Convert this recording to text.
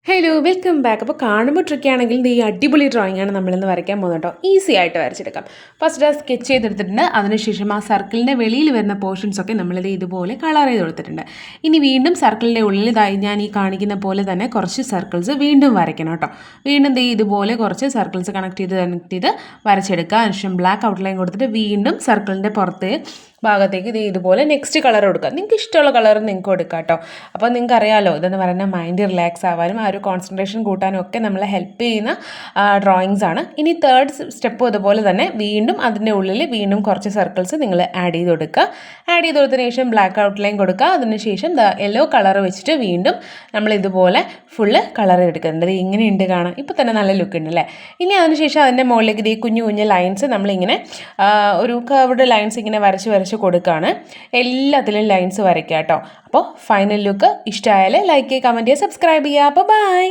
Hello welcome back. അപ്പോൾ കാണുമ്പോൾ ട്രിക്കാണെങ്കിൽ ഈ അടിപൊളി ഡ്രോയിങ് ആണ് നമ്മളിന്ന് വരയ്ക്കാൻ പോകുന്നത് കേട്ടോ. ഈസി ആയിട്ട് വരച്ചെടുക്കാം. ഫസ്റ്റ് സ്കെച്ച് ചെയ്തെടുത്തിട്ടുണ്ട്. അതിനുശേഷം ആ സർക്കിളിൻ്റെ വെളിയിൽ വരുന്ന പോർഷൻസൊക്കെ നമ്മളിത് ഇതുപോലെ കളർ ചെയ്ത് കൊടുത്തിട്ടുണ്ട്. ഇനി വീണ്ടും സർക്കിളിൻ്റെ ഉള്ളിൽ ഞാൻ ഈ കാണിക്കുന്ന പോലെ തന്നെ കുറച്ച് സർക്കിൾസ് വീണ്ടും വരയ്ക്കണം കേട്ടോ. വീണ്ടും ഇതുപോലെ കുറച്ച് സർക്കിൾസ് കണക്ട് ചെയ്ത് വരച്ചെടുക്കുക. അതിനുശേഷം ബ്ലാക്ക് ഔട്ട്ലൈൻ കൊടുത്തിട്ട് വീണ്ടും സർക്കിളിൻ്റെ പുറത്ത് ഭാഗത്തേക്ക് ഇതുപോലെ നെക്സ്റ്റ് കളർ കൊടുക്കുക. നിങ്ങൾക്ക് ഇഷ്ടമുള്ള കളർ നിങ്ങൾക്ക് കൊടുക്കുക കേട്ടോ. അപ്പോൾ നിങ്ങൾക്ക് അറിയാമല്ലോ, ഇതെന്ന് പറയുന്നത് മൈൻഡ് റിലാക്സ് ആവാനും ആ ഒരു കോൺസെൻട്രേഷൻ കൂട്ടാനും ഒക്കെ നമ്മളെ ഹെൽപ്പ് ചെയ്യുന്ന ഡ്രോയിങ്സ് ആണ്. ഇനി തേർഡ് സ്റ്റെപ്പും അതുപോലെ തന്നെ വീണ്ടും അതിൻ്റെ ഉള്ളിൽ വീണ്ടും കുറച്ച് സർക്കിൾസ് നിങ്ങൾ ആഡ് ചെയ്ത് കൊടുക്കുക. ആഡ് ചെയ്ത് കൊടുത്തതിന് ശേഷം ബ്ലാക്ക് ഔട്ട്ലൈൻ കൊടുക്കുക. അതിനുശേഷം യെല്ലോ കളർ വെച്ചിട്ട് വീണ്ടും നമ്മൾ ഇതുപോലെ ഫുള്ള് കളർ എടുക്കുന്നുണ്ട്. ഇങ്ങനെയുണ്ട് കാണാൻ. ഇപ്പോൾ തന്നെ നല്ല ലുക്ക് ഉണ്ട് അല്ലേ. ഇനി അതിനുശേഷം അതിൻ്റെ മുകളിലേക്ക് കുഞ്ഞു കുഞ്ഞു ലൈൻസ് നമ്മളിങ്ങനെ ഒരു കർവ്ഡ് ലൈൻസ് ഇങ്ങനെ വരച്ച് കൊടുക്കുകയാണ്. എല്ലാത്തിലും ലൈൻസ് വരയ്ക്കുക കേട്ടോ. അപ്പോൾ ഫൈനൽ ലുക്ക് ഇഷ്ടമായാൽ ലൈക്ക് ചെയ്യുക, കമൻറ്റ് ചെയ്യുക, സബ്സ്ക്രൈബ് ചെയ്യുക. അപ്പോൾ ബൈ.